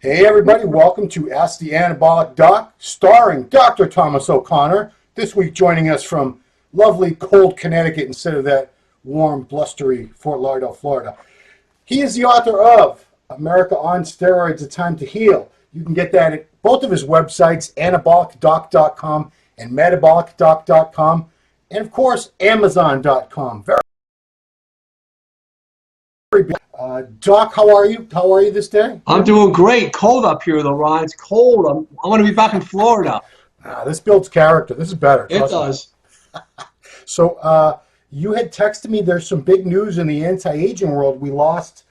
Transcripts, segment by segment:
Hey everybody, welcome to Ask the Anabolic Doc, starring Dr. Thomas O'Connor. This week joining us from lovely cold Connecticut instead of that warm, blustery Fort Lauderdale, Florida. He is the author of America on Steroids, A Time to Heal. You can get that at both of his websites, anabolicdoc.com and metabolicdoc.com, and of course, amazon.com. Very big. Doc, how are you? How are you this day? I'm doing great. Cold up here, though, Ron. It's cold. I want to be back in Florida. This builds character. This is better. It does. So you had texted me there's some big news in the anti-aging world. We lost,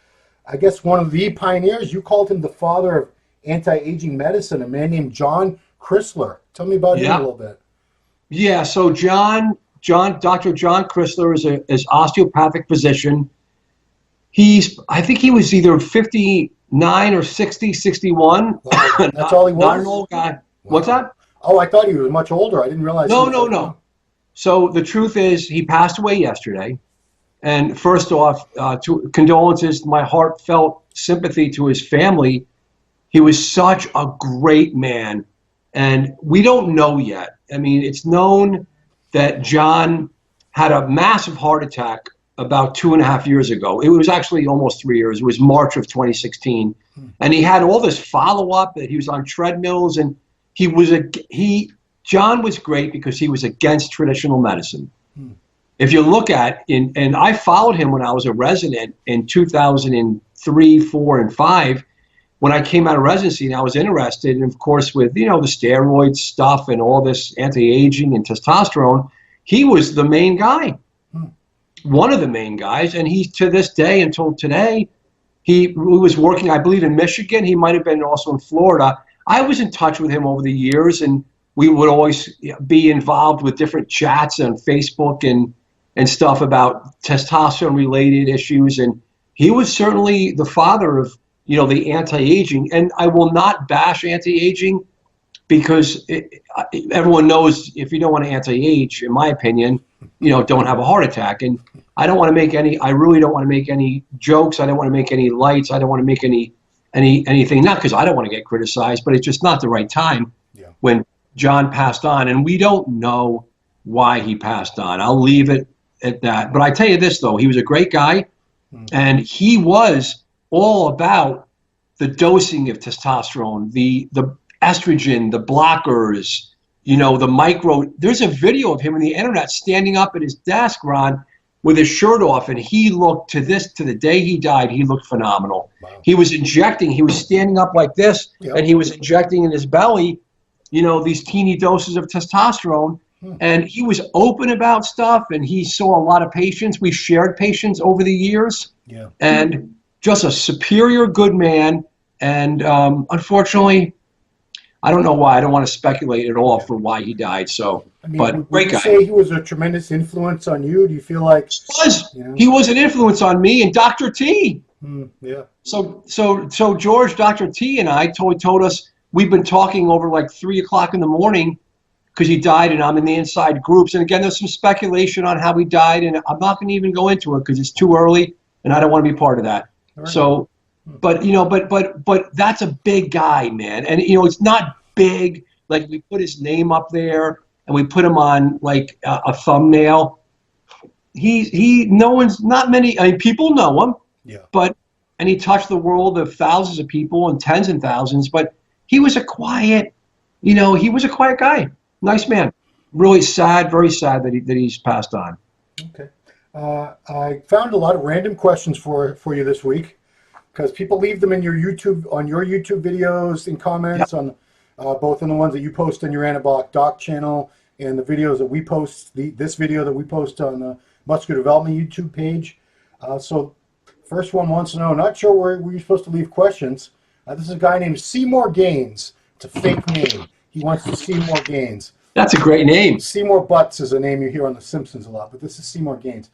I guess, one of the pioneers. You called him the father of anti-aging medicine, a man named John Chrysler. Tell me about him a little bit. Yeah, so Dr. John Chrysler is osteopathic physician. I think he was either 59 or 60, 61. Wow, that's all he was? Not an old guy. Wow. What's that? Oh, I thought he was much older. I didn't realize. No. So the truth is he passed away yesterday. And first off, condolences, my heartfelt sympathy to his family. He was such a great man. And we don't know yet. I mean, it's known that John had a massive heart attack about 2.5 years ago. It was actually almost 3 years. It was March of 2016. And he had all this follow-up that he was on treadmills, and John was great because he was against traditional medicine. If you look at, and I followed him when I was a resident in 2003, 4, and 5, when I came out of residency, and I was interested, and of course, with, the steroid stuff and all this anti-aging and testosterone, he was the main guy. One of the main guys, and he, to this day, until today, he was working, I believe, in Michigan. He might have been also in Florida. I was in touch with him over the years, and we would always be involved with different chats on Facebook and stuff about testosterone-related issues. And he was certainly the father of, the anti-aging. And I will not bash anti-aging because everyone knows if you don't want to anti-age, in my opinion, don't have a heart attack. And I really don't want to make any jokes. I don't want to make any lights. I don't want to make anything, not because I don't want to get criticized, but it's just not the right time when John passed on. And we don't know why he passed on. I'll leave it at that. But I tell you this, though, he was a great guy, and he was all about the dosing of testosterone, the estrogen, the blockers, the micro. There's a video of him on the internet standing up at his desk, Ron, with his shirt off, and he looked, to the day he died, he looked phenomenal. Wow. He was standing up like this, and he was injecting in his belly, these teeny doses of testosterone, and he was open about stuff, and he saw a lot of patients. We shared patients over the years, and just a superior good man, and unfortunately, I don't know why. I don't want to speculate at all for why he died. So, but great guy. Would you say he was a tremendous influence on you? Do you feel like he was an influence on me and Dr. T? So George, Dr. T, and I told us we've been talking over like 3 o'clock in the morning because he died, and I'm in the inside groups. And again, there's some speculation on how he died, and I'm not going to even go into it because it's too early, and I don't want to be part of that. Right. So. But but that's a big guy, man, and it's not big like we put his name up there and we put him on like a thumbnail. Not many people know him, and he touched the world of thousands of people and tens and thousands. But he was a quiet, guy, nice man. Really sad, very sad that he's passed on. Okay, I found a lot of random questions for you this week, because people leave them on your YouTube videos and comments on both on the ones that you post on your Anabolic Doc channel and the videos that we post, this video that we post on the Muscular Development YouTube page. So first one wants to know, not sure where you're supposed to leave questions. This is a guy named Seymour Gaines. It's a fake name. He wants to Seymour Gaines. That's a great name. Seymour Butts is a name you hear on The Simpsons a lot, but this is Seymour Gaines.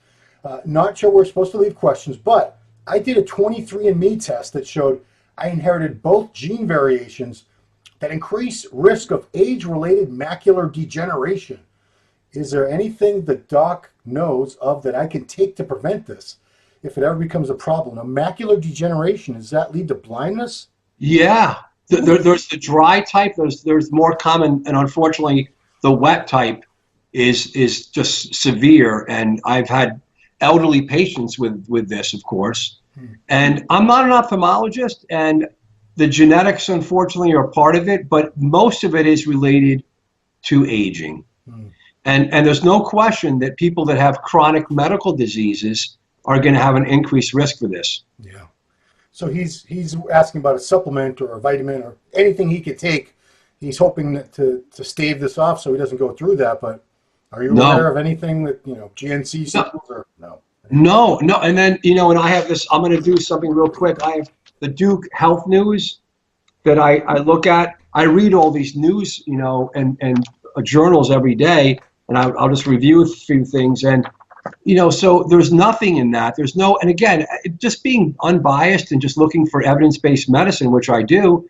Not sure we're supposed to leave questions, but I did a 23andMe test that showed I inherited both gene variations that increase risk of age-related macular degeneration. Is there anything the doc knows of that I can take to prevent this if it ever becomes a problem? Now, macular degeneration, does that lead to blindness? Yeah, There's the dry type. There's more common, and unfortunately, the wet type is just severe. And I've had elderly patients with this, of course. And I'm not an ophthalmologist, and the genetics, unfortunately, are part of it, but most of it is related to aging. And there's no question that people that have chronic medical diseases are going to have an increased risk for this. Yeah. So he's asking about a supplement or a vitamin or anything he could take. He's hoping to stave this off so he doesn't go through that. But are you aware of anything that, GNC signals or no? No. And then, and I have this, I'm going to do something real quick. I have the Duke Health News that I look at. I read all these news, and journals every day, and I'll just review a few things. And, so there's nothing in that. There's no, and again, just being unbiased and just looking for evidence-based medicine, which I do,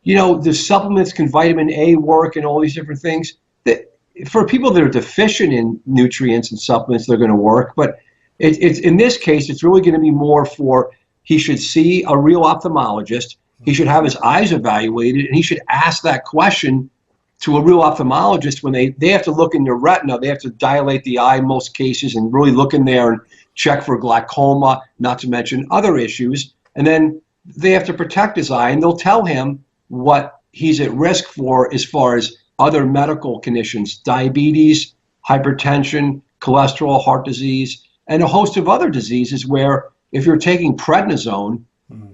the supplements, can vitamin A work and all these different things. That for people that are deficient in nutrients and supplements, they're going to work. But it's in this case, it's really going to be more for, he should see a real ophthalmologist. He should have his eyes evaluated, and he should ask that question to a real ophthalmologist when they have to look in your retina. They have to dilate the eye in most cases and really look in there and check for glaucoma, not to mention other issues. And then they have to protect his eye, and they'll tell him what he's at risk for as far as other medical conditions, diabetes, hypertension, cholesterol, heart disease, and a host of other diseases where if you're taking prednisone,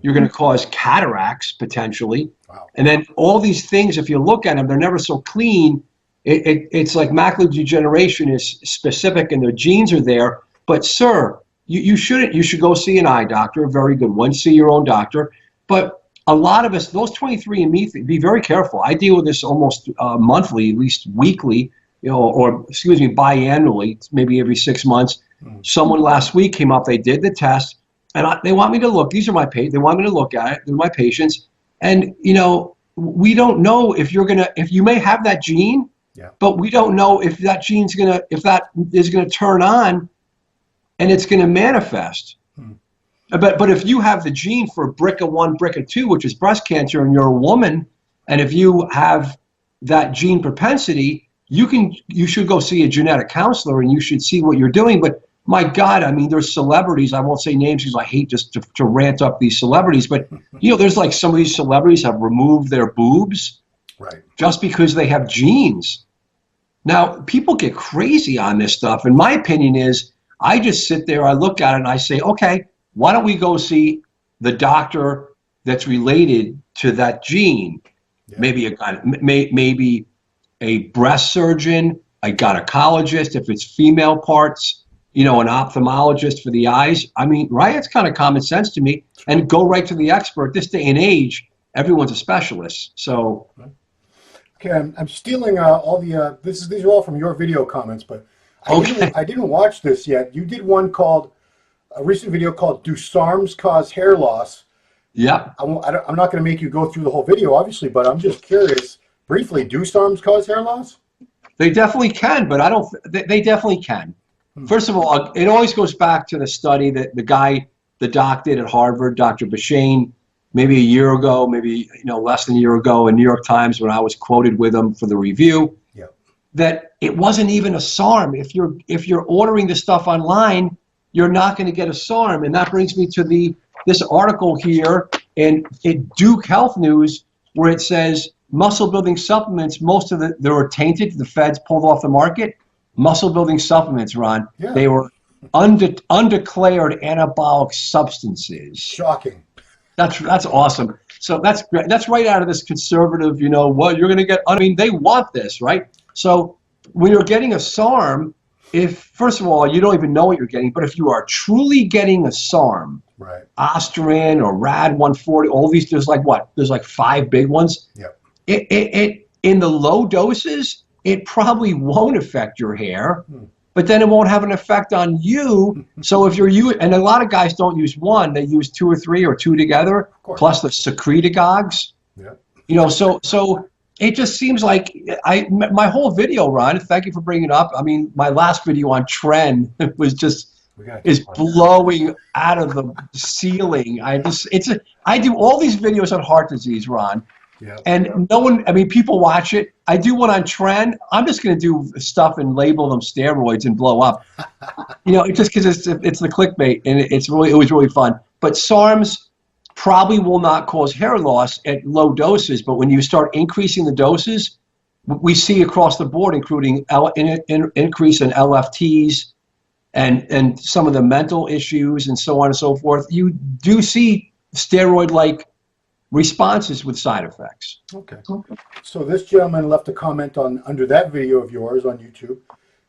you're going to cause cataracts potentially. Wow. And then all these things, if you look at them, they're never so clean. It's like macular degeneration is specific and the genes are there. But sir, you shouldn't. You should go see an eye doctor, a very good one. See your own doctor. But a lot of us, those 23andMe, be very careful. I deal with this almost monthly, at least weekly, or excuse me, biannually, maybe every 6 months. Someone last week came up. They did the test. And they want me to look. These are my patients. They want me to look at it. They're my patients. And we don't know if you may have that gene, but we don't know if that if that is gonna turn on, and it's gonna manifest. But if you have the gene for BRCA1, BRCA2, which is breast cancer, and you're a woman, and if you have that gene propensity, you should go see a genetic counselor, and you should see what you're doing. But my God, I mean, there's celebrities, I won't say names because I hate just to rant up these celebrities, but, there's like some of these celebrities have removed their boobs just because they have genes. Now, people get crazy on this stuff. And my opinion is, I just sit there, I look at it, and I say, okay, why don't we go see the doctor that's related to that gene? Maybe a breast surgeon, a gynecologist, if it's female parts, an ophthalmologist for the eyes. I mean, right? It's kind of common sense to me. And go right to the expert. This day and age, everyone's a specialist. So, okay, I'm stealing all the. These are all from your video comments, but I didn't watch this yet. You did a recent video called "Do SARMs Cause Hair Loss?" Yeah. I'm not going to make you go through the whole video, obviously, but I'm just curious. Briefly, do SARMs cause hair loss? They definitely can, but they definitely can. First of all, it always goes back to the study that the doc did at Harvard, Dr. Bashane, maybe a year ago, maybe less than a year ago in New York Times when I was quoted with him for the review. Yeah. That it wasn't even a SARM. If you're ordering the stuff online, you're not going to get a SARM. And that brings me to this article here in Duke Health News where it says muscle building supplements, they were tainted. The feds pulled off the market. Muscle building supplements, Ron. Yeah. They were undeclared anabolic substances. Shocking. That's awesome. So that's great. That's right out of this conservative, what you're going to get. I mean, they want this, right? So when you're getting a SARM, if first of all you don't even know what you're getting, but if you are truly getting a SARM, right, Osterin or Rad 140, all these, there's like 5 big ones. Yeah. It in the low doses, it probably won't affect your hair, but then it won't have an effect on you. So if and a lot of guys don't use one, they use 2 or 3 or 2 together, plus the secretagogues. Yeah. So it just seems like my whole video, Ron, thank you for bringing it up. I mean, my last video on Tren was is blowing out of the ceiling. I do all these videos on heart disease, Ron. Yeah. And no one, I mean, people watch it. I do one on Tren. I'm just going to do stuff and label them steroids and blow up. It's just because it's the clickbait, and it was really fun. But SARMs probably will not cause hair loss at low doses, but when you start increasing the doses, we see across the board, including increase in LFTs and some of the mental issues and so on and so forth. You do see steroid-like responses with side effects. Okay. So this gentleman left a comment under that video of yours on YouTube.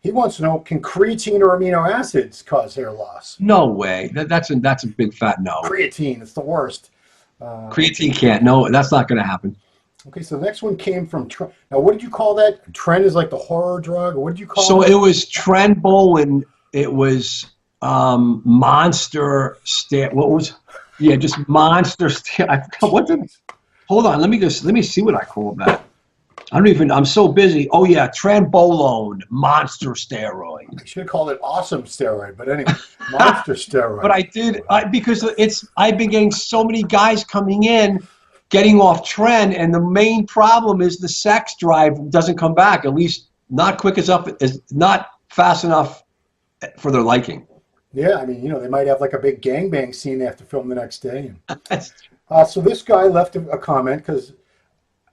He wants to know, can creatine or amino acids cause hair loss? No way. That's a big fat no. Creatine, it's the worst. Creatine can't. No, that's not going to happen. Okay, so the next one came from Tren. Now, what did you call that? Tren is like the horror drug? Or what did you call it? So it was Trenbolin. It was Monster. What was? Yeah, just Monster. I forgot what the. Hold on. Let me see what I call that. I'm so busy. Oh yeah, Trenbolone, Monster steroid. I should have called it awesome steroid, but anyway, Monster steroid. But I did because I've been getting so many guys coming in, getting off Tren, and the main problem is the sex drive doesn't come back. At least not not fast enough for their liking. Yeah, I mean, they might have like a big gangbang scene they have to film the next day. So this guy left a comment because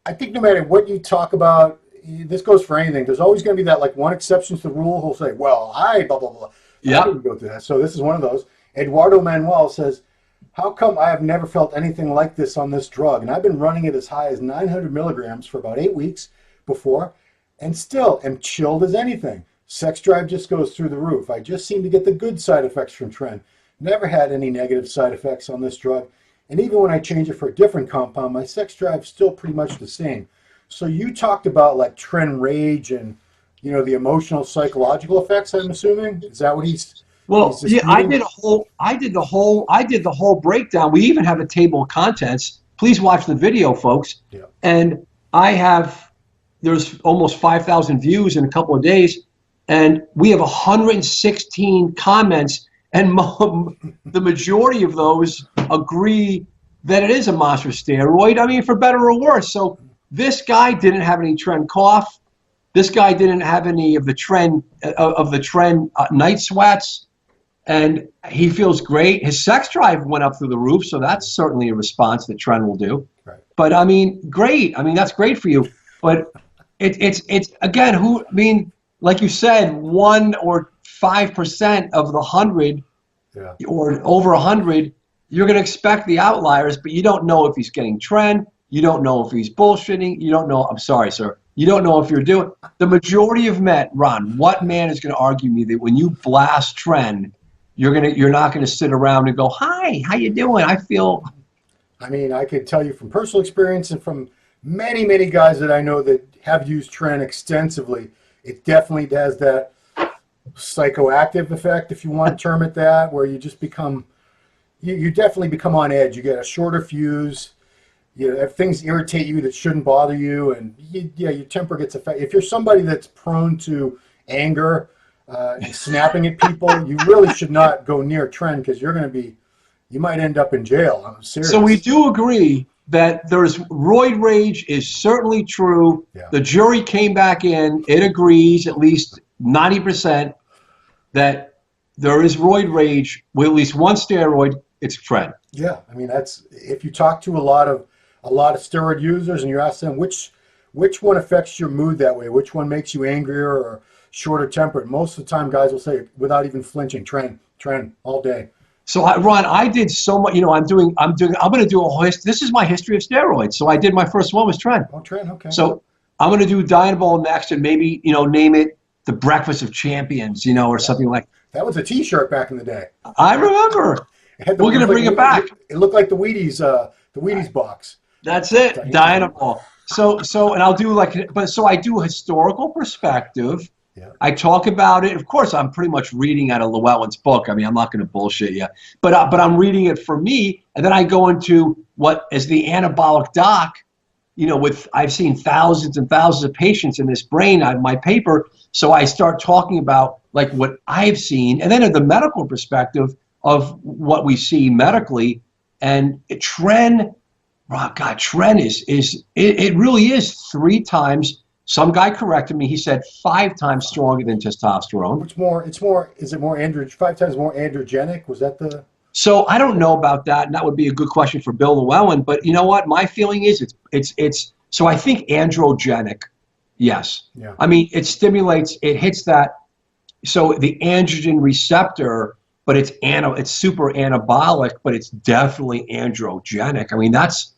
I think no matter what you talk about, this goes for anything. There's always going to be that like one exception to the rule. He'll say, well, I blah, blah, blah. Yeah. I didn't go through that. So this is one of those. Eduardo Manuel says, how come I have never felt anything like this on this drug? And I've been running it as high as 900 milligrams for about 8 weeks before and still am chilled as anything. Sex drive just goes through the roof. I just seem to get the good side effects from Tren. Never had any negative side effects on this drug. And even when I change it for a different compound, my sex drive is still pretty much the same. So you talked about like Tren rage and, the emotional, psychological effects, I'm assuming? Is that what he's... Well, yeah, I did the whole breakdown. We even have a table of contents. Please watch the video, folks. Yeah. And there's almost 5,000 views in a couple of days, and we have 116 comments, and the majority of those agree that it is a monster steroid. I mean, for better or worse. So this guy didn't have any Tren cough. This guy didn't have any of the Tren night sweats. And he feels great. His sex drive went up through the roof, so that's certainly a response that Tren will do. Right. But I mean, great. I mean, that's great for you. But it's again, like you said, 1 or 5% of the 100, or over 100, you're going to expect the outliers, but you don't know if he's getting Tren. You don't know if he's bullshitting. You don't know. I'm sorry, sir. You don't know if you're doing. The majority of men, Ron, what man is going to argue me that when you blast Tren, you're not going to sit around and go, hi, how you doing? I mean, I can tell you from personal experience and from many, many guys that I know that have used Tren extensively, it definitely has that psychoactive effect, if you want to term it that, where you just become, you definitely become on edge. You get a shorter fuse. If things irritate you that shouldn't bother you, and your temper gets affected. If you're somebody that's prone to anger, snapping at people, you really should not go near Tren because you might end up in jail. I'm serious. So we do agree that there's roid rage is certainly true. Yeah. The jury came back in. It agrees at least 90% that there is roid rage with at least one steroid. It's Tren. Yeah, I mean that's if you talk to a lot of steroid users and you ask them which one affects your mood that way, which one makes you angrier or shorter tempered. Most of the time, guys will say without even flinching, Tren all day. So Ron, I did so much. I'm going to do a whole history. This is my history of steroids. So I did my first one was Tren. Oh, Tren, okay. So I'm going to do Dianabol next, and maybe name it the Breakfast of Champions, or something like. That was a T-shirt back in the day. I remember. We're going to bring it back. It looked like the Wheaties box. That's it, Dianabol. So and I'll do so I do a historical perspective. Yeah. I talk about it. Of course, I'm pretty much reading out of Llewellyn's book. I mean, I'm not going to bullshit you, but I'm reading it for me, and then I go into what is the anabolic doc. I've seen thousands and thousands of patients in this brain. I have my paper, so I start talking about like what I've seen, and then in the medical perspective of what we see medically, and Tren God, Tren it really is 3 times. Some guy corrected me. He said 5 times stronger than testosterone. Is it more 5 times more androgenic? Was that the? So I don't know about that, and that would be a good question for Bill Llewellyn. But you know what? My feeling is it's. So I think androgenic, yes. Yeah. I mean, it stimulates. It hits that. So the androgen receptor, but it's super anabolic, but it's definitely androgenic. I mean, that's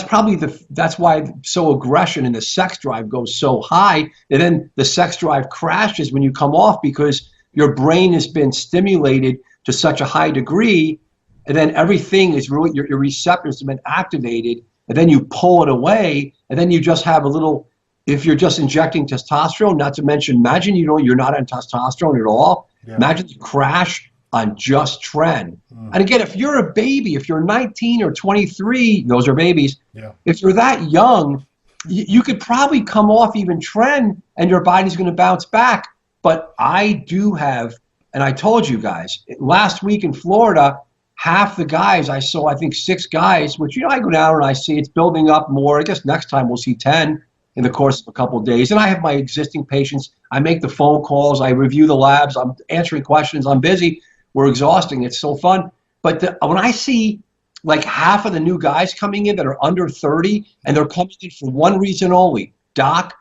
probably that's why aggression and the sex drive goes so high, and then the sex drive crashes when you come off because your brain has been stimulated to such a high degree, and then everything is really your receptors have been activated, and then you pull it away, and then you just have a little. If you're just injecting testosterone, not to mention, imagine you're not on testosterone at all. Yeah. Imagine you crash on just Tren. And again, if you're a baby, if you're 19 or 23, those are babies. Yeah. If you're that young, you could probably come off even Tren and your body's going to bounce back. But I do have, and I told you guys, last week in Florida, half the guys I saw, I think 6 guys, which, I go down and I see it's building up more. I guess next time we'll see 10 in the course of a couple of days. And I have my existing patients. I make the phone calls. I review the labs. I'm answering questions. I'm busy. We're exhausting. It's so fun. But when I see like half of the new guys coming in that are under 30 and they're coming in for one reason only, Doc,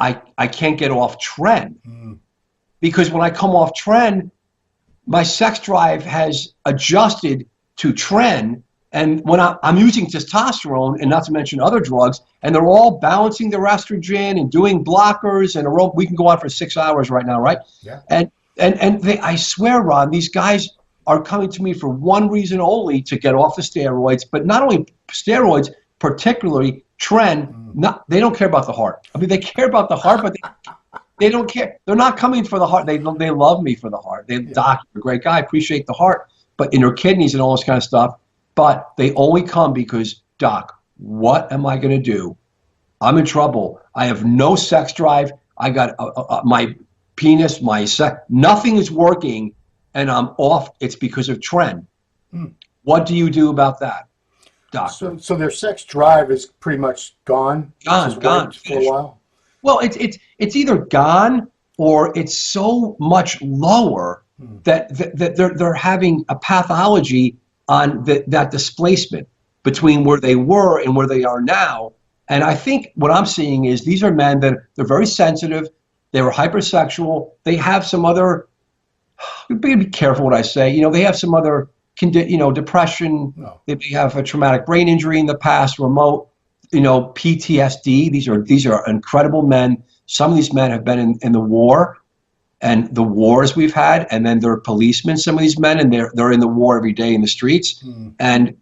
I can't get off Tren. Because when I come off Tren, my sex drive has adjusted to Tren. And when I'm using testosterone, and not to mention other drugs, and they're all balancing their estrogen and doing blockers, and we can go on for 6 hours right now, right? Yeah. And I swear, Ron, these guys are coming to me for one reason only, to get off the steroids. But not only steroids, particularly Tren. They don't care about the heart. I mean, they care about the heart, but they don't care. They're not coming for the heart. They love me for the heart. Doc, you're a great guy. Appreciate the heart, but in your kidneys and all this kind of stuff. But they only come because, Doc, what am I going to do? I'm in trouble. I have no sex drive. I got my penis, my sex, nothing is working, and I'm off. It's because of Tren. What do you do about that, Doctor? So their sex drive is pretty much gone. Gone for a while. Well, it's either gone or it's so much lower that they're having a pathology on that displacement between where they were and where they are now. And I think what I'm seeing is these are men that they're very sensitive. They were hypersexual. They have some other, be careful what I say, they have some other, depression. No. They have a traumatic brain injury in the past, remote, PTSD. These are incredible men. Some of these men have been in the war. And the wars we've had, and then they're policemen, some of these men, and they're in the war every day in the streets. And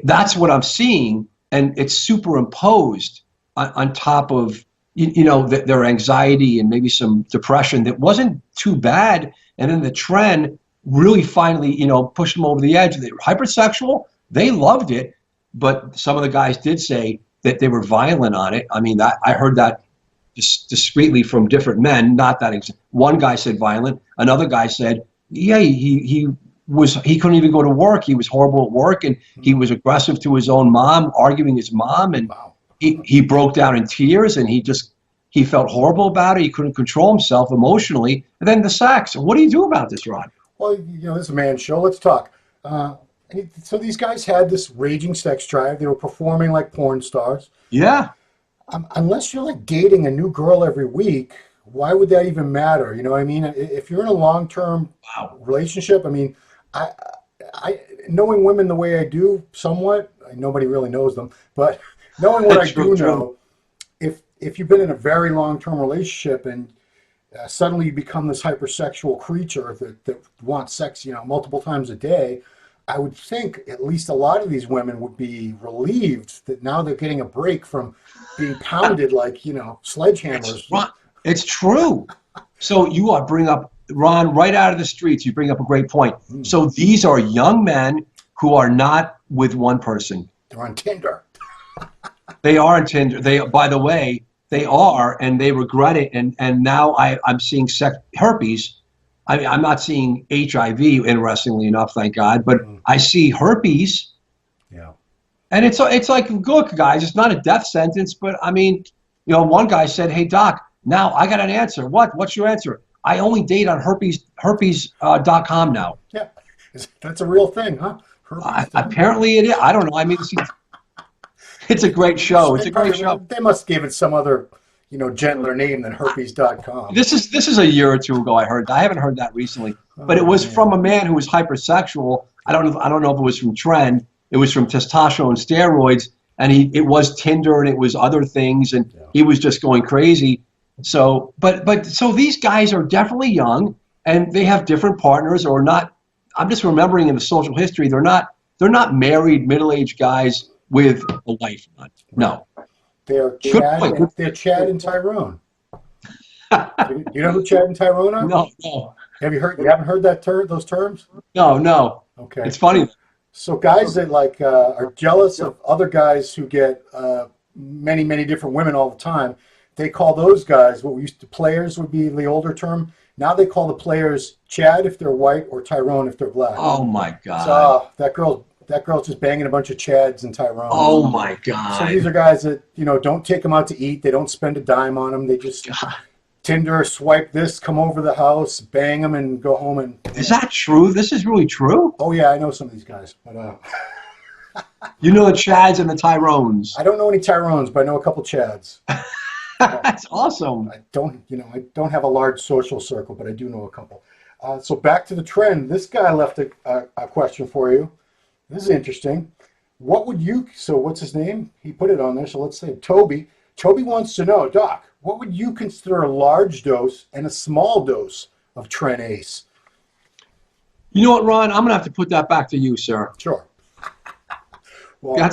that's what I'm seeing, and it's superimposed on top of, their anxiety and maybe some depression that wasn't too bad. And then the Tren really finally, pushed them over the edge. They were hypersexual. They loved it, but some of the guys did say that they were violent on it. I mean, I heard that discreetly from different men, not that one guy said violent, another guy said, yeah, he couldn't even go to work. He was horrible at work, and he was aggressive to his own mom, arguing his mom, and he broke down in tears, and he felt horrible about it. He couldn't control himself emotionally. And then the sex. What do you do about this, Ron? Well, this is a man show. Let's talk. So these guys had this raging sex drive. They were performing like porn stars. Yeah. Unless you're like dating a new girl every week, why would that even matter? You know what I mean? If you're in a long-term relationship, I mean, I knowing women the way I do, somewhat, nobody really knows them, but knowing what I do know, if you've been in a very long-term relationship and suddenly you become this hypersexual creature that wants sex, multiple times a day, I would think at least a lot of these women would be relieved that now they're getting a break from being pounded like, sledgehammers. It's true. So you are bring up, Ron, right out of the streets, you bring up a great point. So these are young men who are not with one person. They're on Tinder. They are on Tinder. By the way, they are, and they regret it. And now I'm seeing herpes. I mean, I'm not seeing HIV, interestingly enough, thank God, but I see herpes. Yeah. And it's like, look, guys, it's not a death sentence, but I mean, one guy said, "Hey, doc, now I got an answer. What's your answer? I only date on herpes.com now." Yeah, that's a real thing, huh? Apparently it is. I don't know. I mean, it's a great show. It's a great show. They must give it some other, gentler name than herpes.com. This is a year or two ago. I haven't heard that recently, but it was from a man who was hypersexual. I don't know if it was from Tren. It was from testosterone steroids, and it was Tinder and it was other things, and he was just going crazy. So, so these guys are definitely young, and they have different partners or not. I'm just remembering in the social history, they're not married middle-aged guys with a wife. No. They're Chad and Tyrone. You know who Chad and Tyrone are? No. You haven't heard those terms? No. Okay. It's funny. So guys that are jealous of other guys who get many, many different women all the time, they call those guys, what we used to, players would be the older term. Now they call the players Chad if they're white or Tyrone if they're black. Oh my God. So that girl's just banging a bunch of Chads and Tyrones. Oh my God. So these are guys that, don't take them out to eat. They don't spend a dime on them. They just Tinder, swipe this, come over to the house, bang them, and go home. And is that true? This is really true? Oh yeah, I know some of these guys, but you know the Chads and the Tyrones. I don't know any Tyrones, but I know a couple Chads. That's awesome. I don't have a large social circle, but I do know a couple. So back to the trend. This guy left a question for you. This is interesting. What's his name? He put it on there, so let's say Toby. Toby wants to know, Doc, what would you consider a large dose and a small dose of Tren Ace? You know what, Ron? I'm going to have to put that back to you, sir. Sure. Well,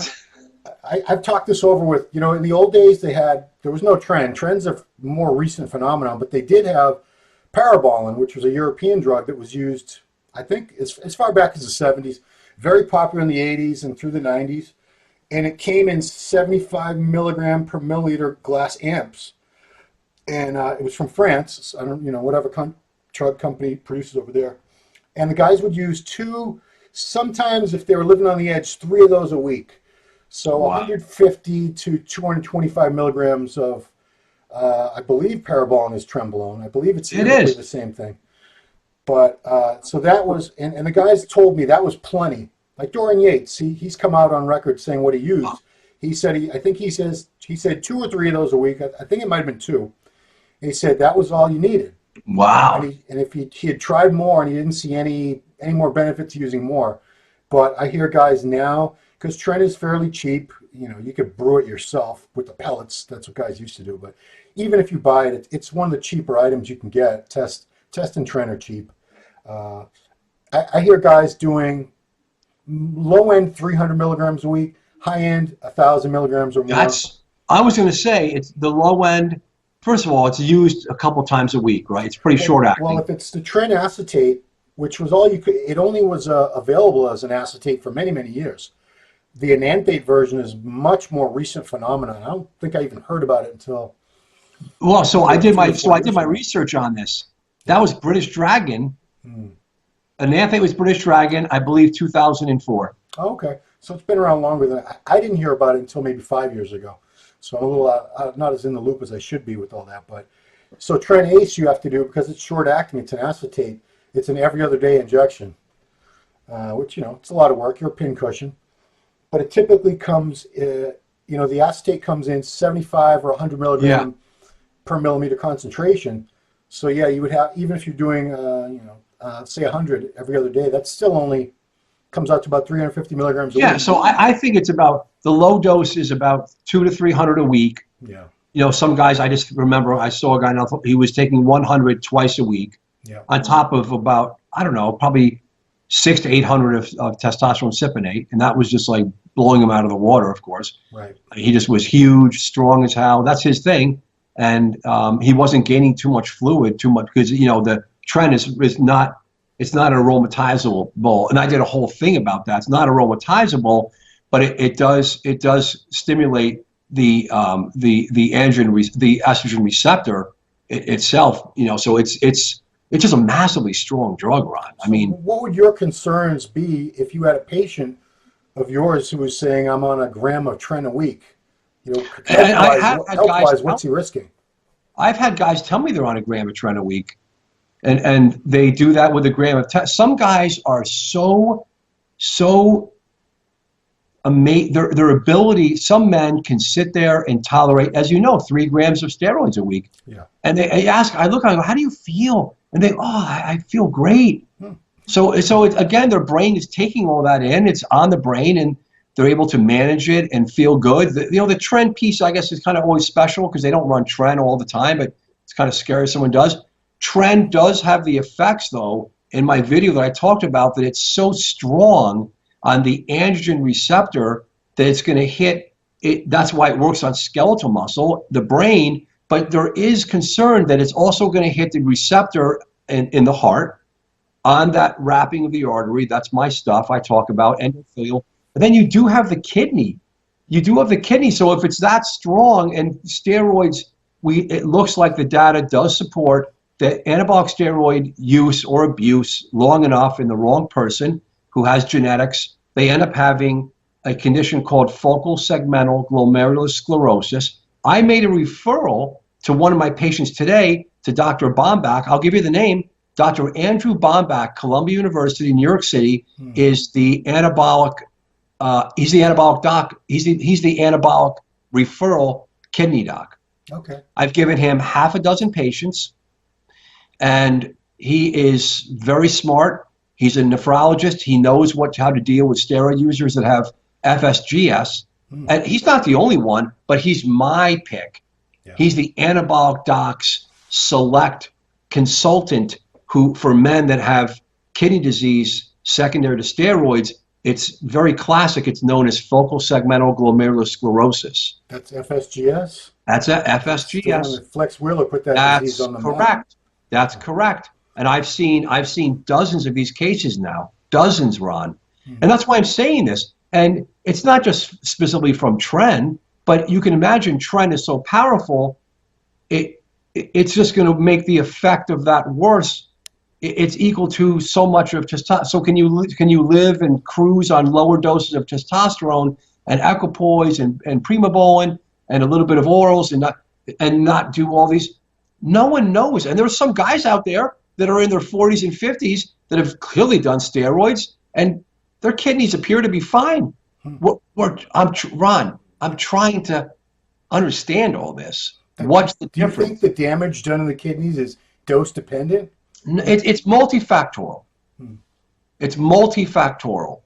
I've talked this over with, in the old days there was no Tren. Tren's a more recent phenomenon, but they did have parabolin, which was a European drug that was used, I think, as far back as the 70s, very popular in the 80s and through the 90s. And it came in 75 milligram per milliliter glass amps. And it was from France. I don't, whatever drug company produces over there. And the guys would use sometimes if they were living on the edge, 3 of those a week. So 150 to 225 milligrams of, I believe parabolin is trembolone. I believe it's the same thing. But so that was, and the guys told me that was plenty. Like Dorian Yates, he's come out on record saying what he used. He said he said 2 or 3 of those a week. I think it might have been 2. And he said that was all you needed. Wow. And if he had tried more and he didn't see any more benefit to using more. But I hear guys now, because Tren is fairly cheap, you could brew it yourself with the pellets. That's what guys used to do. But even if you buy it, it's one of the cheaper items you can get. Test and Tren are cheap. I hear guys doing low end 300 milligrams a week, high end 1,000 milligrams or more. I was going to say it's the low end. First of all, it's used a couple times a week, right? It's pretty short acting. Well, if it's the Tren acetate, which was all you could, it only was available as an acetate for many, many years. The enanthate version is much more recent phenomenon. I don't think I even heard about it until. Well, I did my research on this. That was British Dragon. Enanthate was British Dragon, I believe, 2004. Oh, okay, so it's been around longer than I didn't hear about it until maybe 5 years ago. So I'm a little not as in the loop as I should be with all that. But so Tren Ace you have to do because it's short acting. It's an acetate. It's an every other day injection, which it's a lot of work. You're a pincushion, but it typically comes. The acetate comes in 75 or 100 milligram per millimeter concentration. So yeah, you would have, even if you're doing say 100 every other day, that still only comes out to about 350 milligrams a week. Yeah, so I think it's about, the low dose is about 200 to 300 a week. Yeah. Some guys, I just remember I saw a guy now, he was taking 100 twice a week. Yeah. On top of about, I don't know, probably 600 to 800 of testosterone cypionate, and that was just like blowing him out of the water, of course. Right. He just was huge, strong as hell. That's his thing. And he wasn't gaining too much fluid, because the Tren is not, it's not an aromatizable, and I did a whole thing about that. It's not aromatizable, but it does stimulate the androgen, the estrogen receptor itself. So it's just a massively strong drug, Ron. I mean, what would your concerns be if you had a patient of yours who was saying, I'm on a gram of Tren a week. You know, And I have had guys health-wise, what's he risking? I've had guys tell me they're on a gram of Tren a week, and they do that with a gram of some guys are so amazing. Their ability, some men can sit there and tolerate, as you know, 3 grams of steroids a week. Yeah. And they ask, I look, I go, how do you feel? And they, I feel great. So it's, again, their brain is taking all that in. It's on the brain, and they're able to manage it and feel good. The Tren piece, I guess, is kind of always special because they don't run Tren all the time, but it's kind of scary if someone does. Tren does have the effects, though, in my video that I talked about, that it's so strong on the androgen receptor that it's going to hit it. That's why it works on skeletal muscle, the brain, but there is concern that it's also going to hit the receptor in the heart on that wrapping of the artery. That's my stuff I talk about, endothelial. But then you do have the kidney. You do have the kidney. So if it's that strong, and steroids, it looks like the data does support that anabolic steroid use or abuse long enough in the wrong person who has genetics, they end up having a condition called focal segmental glomerulosclerosis. I made a referral to one of my patients today to Dr. Bombach. I'll give you the name. Dr. Andrew Bombach, Columbia University, New York City, is the anabolic. He's the anabolic doc. He's the anabolic referral kidney doc. Okay. I've given him 6 patients, and he is very smart. He's a nephrologist. He knows how to deal with steroid users that have FSGS. And he's not the only one, but he's my pick. Yeah. He's the anabolic doc's select consultant who, for men that have kidney disease secondary to steroids, it's very classic. It's known as focal segmental glomerulosclerosis. That's FSGS? That's a FSGS. Flex Wheeler put that disease on the map. That's correct. That's correct. And I've seen dozens of these cases now. Dozens, Ron. And that's why I'm saying this. And it's not just specifically from Tren, but you can imagine Tren is so powerful, it's just going to make the effect of that worse. It's equal to so much of testosterone. So can you live and cruise on lower doses of testosterone and equipoise and primobolan and a little bit of orals and not do all these? No one knows. And there are some guys out there that are in their 40s and 50s that have clearly done steroids, and their kidneys appear to be fine. Ron, I'm trying to understand all this. What's the difference? Do you think the damage done in the kidneys is dose dependent? It's multifactorial. It's multifactorial.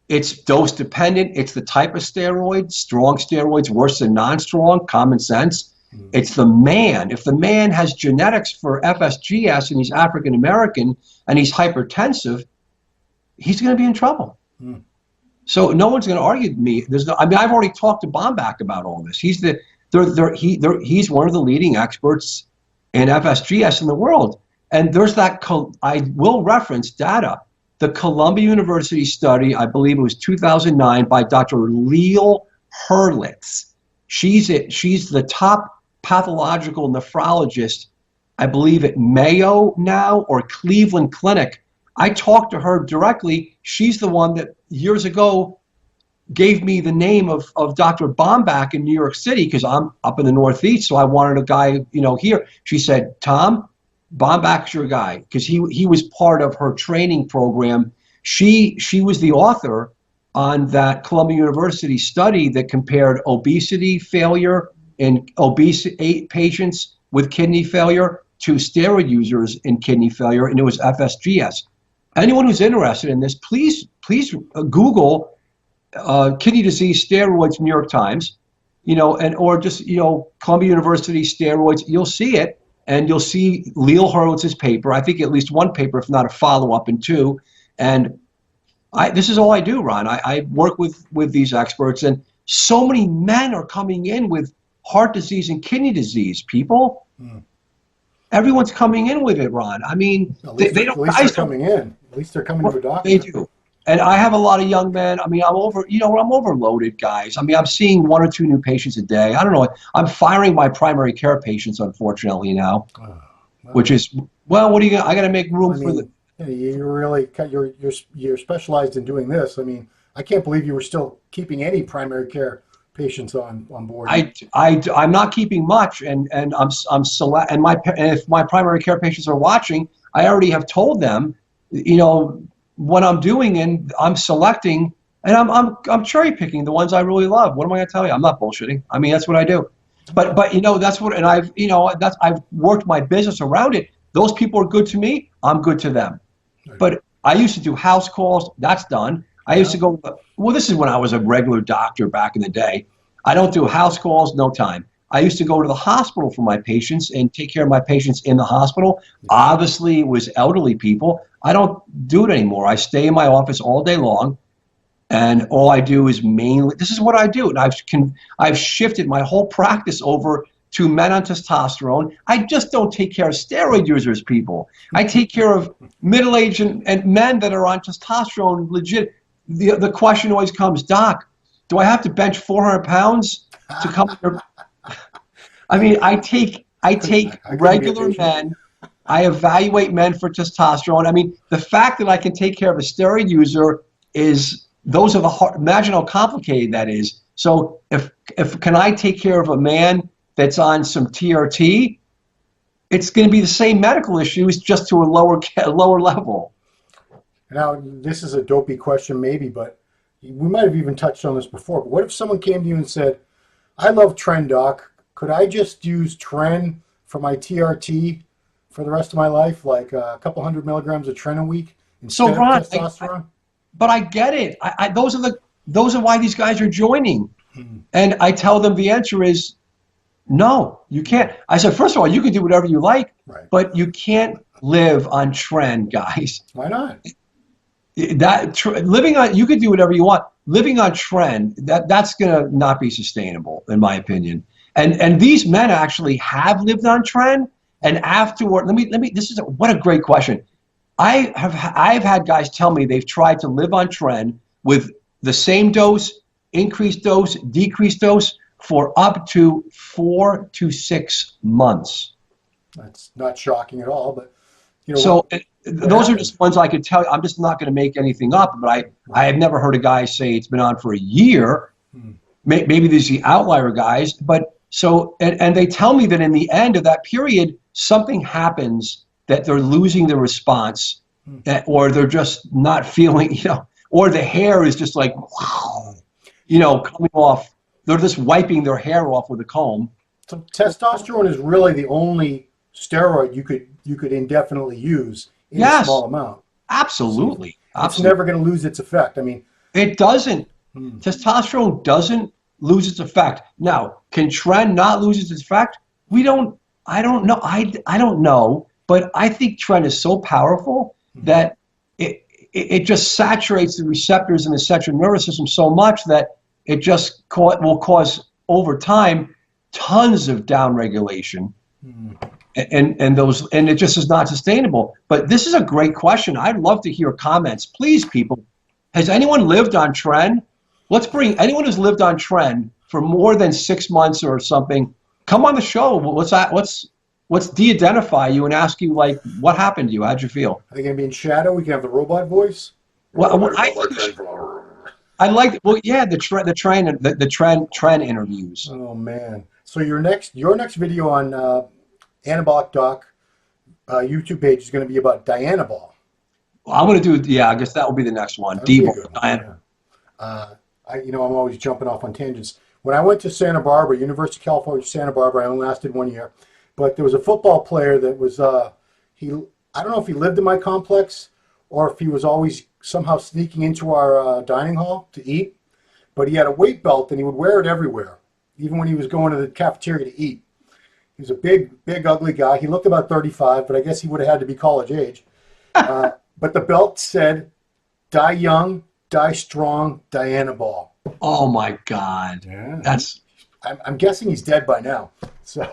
It's dose dependent. It's the type of steroid. Strong steroids worse than non-strong. Common sense. It's the man. If the man has genetics for FSGS and he's African American and he's hypertensive, he's going to be in trouble. So no one's going to argue with me. I've already talked to Bombach about all this. He's one of the leading experts in FSGS in the world. And there's that, I will reference data, the Columbia University study, I believe it was 2009, by Dr. Leal Hurlitz. She's the top pathological nephrologist, I believe at Mayo now or Cleveland Clinic. I talked to her directly. She's the one that years ago gave me the name of Dr. Bombach in New York City because I'm up in the Northeast, so I wanted a guy, here. She said, Tom, Bombach's your guy, because he was part of her training program. She was the author on that Columbia University study that compared obesity failure in obese patients with kidney failure to steroid users in kidney failure, and it was FSGS. Anyone who's interested in this, please Google kidney disease steroids New York Times, or just Columbia University steroids. You'll see it. And you'll see Leal Hurlitz's paper. I think at least one paper, if not a follow-up, and 2. And this is all I do, Ron. I work with these experts, and so many men are coming in with heart disease and kidney disease. People, everyone's coming in with it, Ron. I mean, they don't. At least they're coming in. At least they're coming to a doctor. They do. And I have a lot of young men. I mean, I'm overloaded, guys. I mean, I'm seeing 1 or 2 new patients a day. I don't know. I'm firing my primary care patients, unfortunately, now, which is, what are you gonna? I got to make room for the. You're really you're specialized in doing this. I mean, I can't believe you were still keeping any primary care patients on board. I'm not keeping much, and I'm select, and if my primary care patients are watching, I already have told them, you know, what I'm doing, and I'm selecting, and I'm cherry picking the ones I really love. What am I going to tell you? I'm not bullshitting. I mean, that's what I do. But you know, that's what, and I've, you know, I've worked my business around it. Those people are good to me. I'm good to them. But I used to do house calls. That's done. I used to go, well, this is when I was a regular doctor back in the day. I don't do house calls, no time. I used to go to the hospital for my patients and take care of my patients in the hospital. Obviously, it was elderly people. I don't do it anymore. I stay in my office all day long, and all I do is mainly, this is what I do. And I've shifted my whole practice over to men on testosterone. I just don't take care of steroid users, people. I take care of middle-aged and men that are on testosterone legit. The question always comes, Doc, do I have to bench 400 pounds to come here? I mean, I take regular men. I evaluate men for testosterone. I mean, the fact that I can take care of a steroid user is, those are the hard, imagine how complicated that is. So if can I take care of a man that's on some TRT, it's going to be the same medical issues, just to a lower level. Now, this is a dopey question maybe, but we might have even touched on this before, but what if someone came to you and said, I love Tren, Doc. Could I just use Tren for my TRT for the rest of my life, like a couple 100 milligrams of Tren a week instead of testosterone? But I get it. Those are why these guys are joining. And I tell them the answer is no, you can't. I said, first of all, you can do whatever you like, but you can't live on Tren, guys. Why not? Living on, you can do whatever you want. Living on Tren, that's gonna not be sustainable, in my opinion. And these men actually have lived on Tren, and afterward, let me. This is what a great question. I've had guys tell me they've tried to live on Tren with the same dose, increased dose, decreased dose for up to 4 to 6 months. That's not shocking at all, but you know. So those are just ones I could tell you. I'm just not going to make anything up, but I have never heard a guy say it's been on for a year. Maybe there's the outlier guys, but so, and they tell me that in the end of that period, something happens that they're losing the response, or they're just not feeling, you know, or the hair is just like, you know, coming off. They're just wiping their hair off with a comb. So testosterone is really the only steroid you could indefinitely use in a small amount. Absolutely. It's never going to lose its effect. I mean, it doesn't. Testosterone doesn't lose its effect. Now, can Tren not lose its effect? I don't know. I don't know, but I think Tren is so powerful that it just saturates the receptors in the central nervous system so much that it just will cause over time tons of downregulation. And it just is not sustainable. But this is a great question. I'd love to hear comments. Please, people, has anyone lived on Tren? Let's bring anyone who's lived on Tren for more than 6 months or something. Come on the show. Let's de-identify you and ask you, like, what happened to you? How'd you feel? Are they going to be in shadow? We can have the robot voice. Well, I like. Well, yeah, the Tren interviews. Oh man! So your next video on Anabolic Doc YouTube page is going to be about Dianabol. Well, I'm going to do. Yeah, I guess that will be the next one. Dianabol. I'm always jumping off on tangents. When I went to Santa Barbara, University of California, Santa Barbara, I only lasted 1 year, but there was a football player that was I don't know if he lived in my complex or if he was always somehow sneaking into our dining hall to eat, but he had a weight belt and he would wear it everywhere, even when he was going to the cafeteria to eat. He was a big, ugly guy. He looked about 35, but I guess he would have had to be college age. But the belt said, "Die young, die strong, Dianabol." Oh my God! Yeah. I'm guessing he's dead by now. So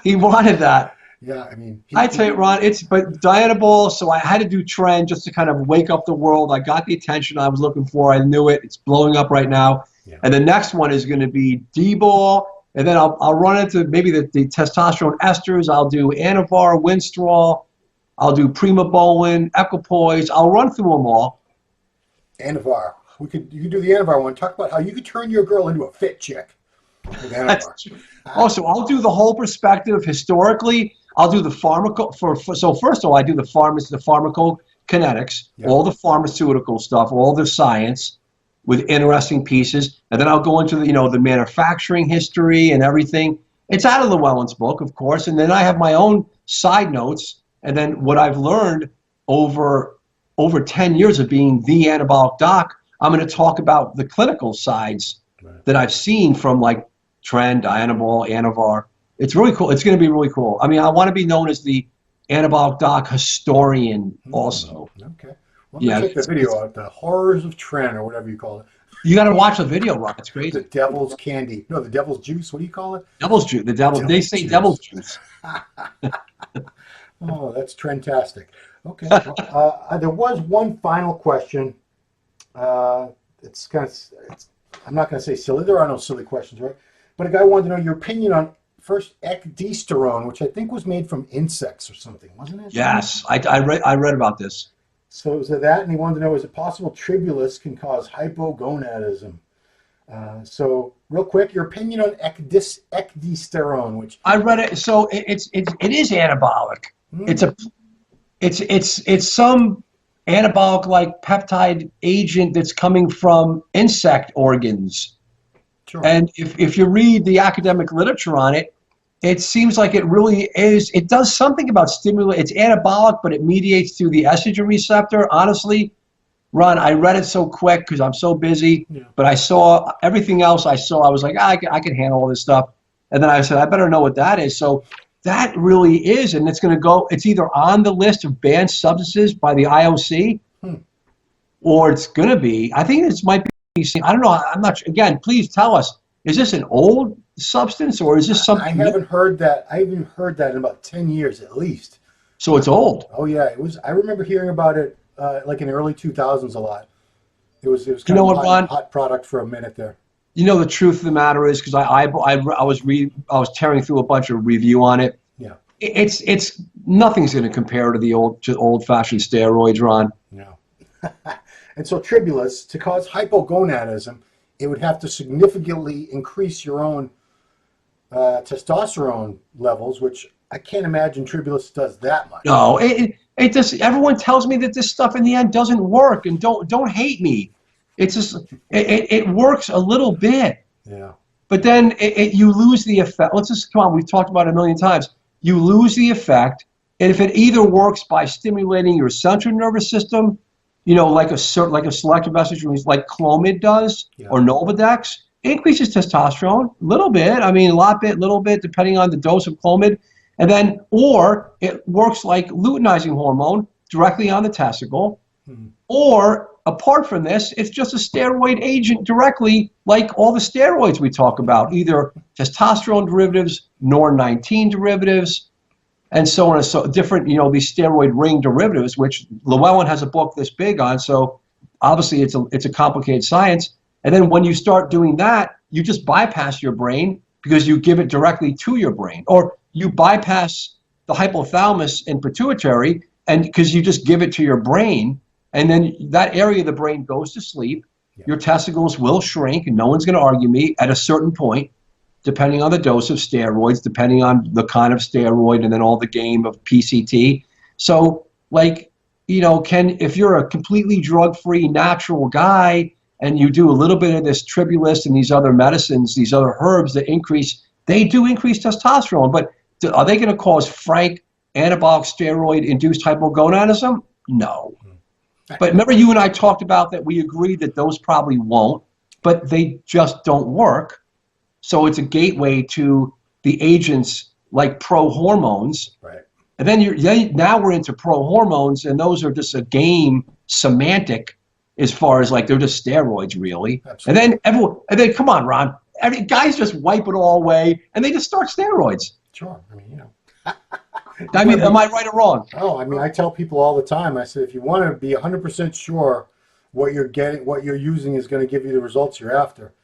he wanted that. Yeah, I mean, I tell you, Ron, but Dianabol. So I had to do Tren just to kind of wake up the world. I got the attention I was looking for. I knew it. It's blowing up right now. Yeah. And the next one is going to be D-bol, and then I'll run into maybe the testosterone esters. I'll do Anavar, Winstrol. I'll do Primobolan, Equipoise. I'll run through them all. Anavar. You could do the Anavar one. Talk about how you could turn your girl into a fit chick with Anavar. Also, I'll do the whole perspective historically. I'll do the so first of all, I do the pharmacokinetics, all the pharmaceutical stuff, all the science with interesting pieces, and then I'll go into the manufacturing history and everything. It's out of Llewellyn's book, of course, and then I have my own side notes, and then what I've learned over 10 years of being the anabolic doc, I'm going to talk about the clinical sides that I've seen from like Tren, Dianabol, Anavar. It's really cool. It's going to be really cool. I mean, I want to be known as the anabolic doc historian also. Okay. Well, let me check the video out, The Horrors of Tren, or whatever you call it. You got to watch the video, Rob. It's crazy. The devil's candy. No, the devil's juice. What do you call it? Devil's juice. They say juice. devil's juice. Oh, that's Trentastic. Okay. There was one final question. It's kind of, I'm not going to say silly. There are no silly questions, right? But a guy wanted to know your opinion on first ecdysterone, which I think was made from insects or something, wasn't it? Yes, I read about this. So that, and he wanted to know, is it possible tribulus can cause hypogonadism? So real quick, your opinion on ecdysterone, which I read it. So it is anabolic. It's some anabolic like peptide agent that's coming from insect organs. Sure. And if you read the academic literature on it, it seems like it really is. It does something about stimulate. It's anabolic, but it mediates through the estrogen receptor. Honestly, Ron, I read it so quick because I'm so busy. Yeah. But I saw everything else. I was like, I can handle all this stuff. And then I said, I better know what that is. So that really is, and it's going to go. It's either on the list of banned substances by the IOC, or it's going to be. I think this might be. I don't know. I'm not. Again, please tell us. Is this an old substance, or is this something? I haven't heard that. I haven't heard that in about 10 years at least. So it's old. Oh yeah, it was. I remember hearing about it like in the early 2000s a lot. It was kind of a hot product for a minute there. You know, the truth of the matter is, because I was tearing through a bunch of review on it. Yeah. It's nothing's going to compare to the old-fashioned steroids, Ron. No. And so tribulus, to cause hypogonadism, it would have to significantly increase your own testosterone levels, which I can't imagine tribulus does that much. No, it does. Everyone tells me that this stuff in the end doesn't work, and don't hate me. It's just it works a little bit. Yeah. But then you lose the effect. Let's just come on. We've talked about it a million times. You lose the effect, and if it either works by stimulating your central nervous system, like a selective estrogen release, like Clomid does, or Nolvadex, it increases testosterone a little bit. I mean, little bit, depending on the dose of Clomid, and then or it works like luteinizing hormone directly on the testicle, or apart from this, it's just a steroid agent directly, like all the steroids we talk about, either testosterone derivatives, Norn-19 derivatives, and so on and so different, these steroid ring derivatives, which Llewellyn has a book this big on. So obviously it's a complicated science. And then when you start doing that, you just bypass your brain because you give it directly to your brain, or you bypass the hypothalamus and pituitary, and because you just give it to your brain. And then that area of the brain goes to sleep. Yeah. Your testicles will shrink, and no one's going to argue me at a certain point, depending on the dose of steroids, depending on the kind of steroid, and then all the game of PCT. So, if you're a completely drug-free natural guy, and you do a little bit of this tribulus and these other medicines, these other herbs that they do increase testosterone, but are they going to cause frank anabolic steroid-induced hypogonadism? No. But remember, you and I talked about that. We agreed that those probably won't, but they just don't work. So it's a gateway to the agents like pro-hormones. Right. And then now we're into pro-hormones, and those are just a game semantic as far as like they're just steroids, really. Absolutely. And then come on, Ron. Guys just wipe it all away, and they just start steroids. Sure. I mean, am I right or wrong? Oh, I mean, I tell people all the time, I said, if you want to be 100% sure what you're getting, what you're using is going to give you the results you're after,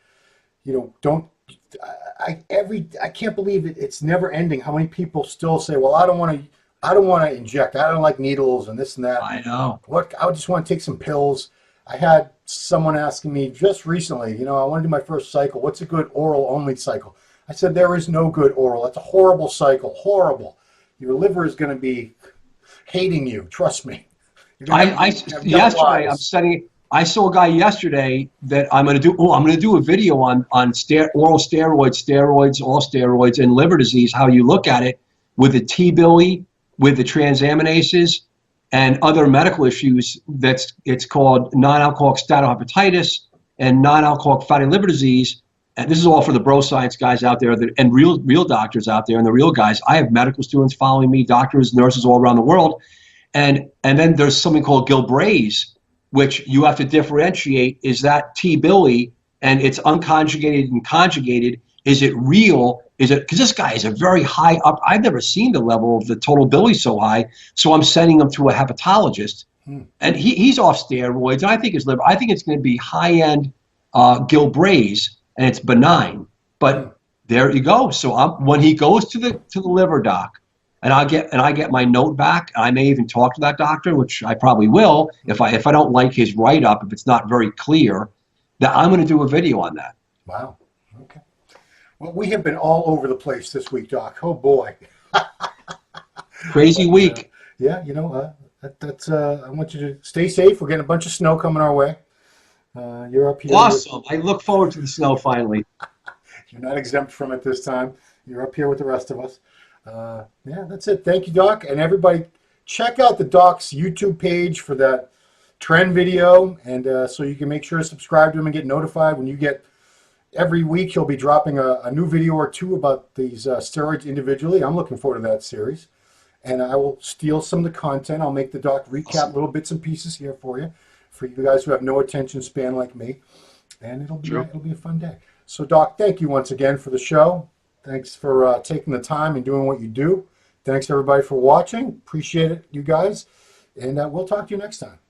I can't believe it's never ending how many people still say, well, I don't want to inject. I don't like needles and this and that. I know. I just want to take some pills. I had someone asking me just recently, you know, I want to do my first cycle. What's a good oral only cycle? I said, there is no good oral. That's a horrible cycle. Horrible. Your liver is going to be hating you. Trust me. Yesterday I'm studying. I saw a guy yesterday that I'm going to do. Oh, I'm going to do a video on oral steroids, all steroids, and liver disease. How you look at it with the T-bili, with the transaminases, and other medical issues. It's called non-alcoholic steatohepatitis and non-alcoholic fatty liver disease. And this is all for the bro science guys out there and real doctors out there and the real guys. I have medical students following me, doctors, nurses all around the world. And then there's something called Gilbray's, which you have to differentiate. Is that T-bili and it's unconjugated and conjugated? Is it real? Is it, because this guy is a very high up. I've never seen the level of the total bili so high. So I'm sending him to a hepatologist, and he's off steroids. And I think his liver. I think it's going to be high-end Gilbray's, and it's benign. But there you go. So when he goes to the liver doc, and I get my note back, I may even talk to that doctor, which I probably will if I don't like his write-up, if it's not very clear, that I'm going to do a video on that. Wow. Okay. Well, we have been all over the place this week, Doc. Oh boy. Crazy week. Yeah, you know, that's. I want you to stay safe. We're getting a bunch of snow coming our way. You're up here. Awesome. I look forward to the snow finally. You're not exempt from it this time. You're up here with the rest of us. Yeah, that's it. Thank you, Doc. And everybody, check out the Doc's YouTube page for that Tren video, and so you can make sure to subscribe to him and get notified when you get. Every week he'll be dropping a new video or two about these steroids individually. I'm looking forward to that series. And I will steal some of the content. I'll make the Doc recap little bits and pieces here for you guys who have no attention span like me. And it'll be a fun day. So, Doc, thank you once again for the show. Thanks for taking the time and doing what you do. Thanks, everybody, for watching. Appreciate it, you guys. And we'll talk to you next time.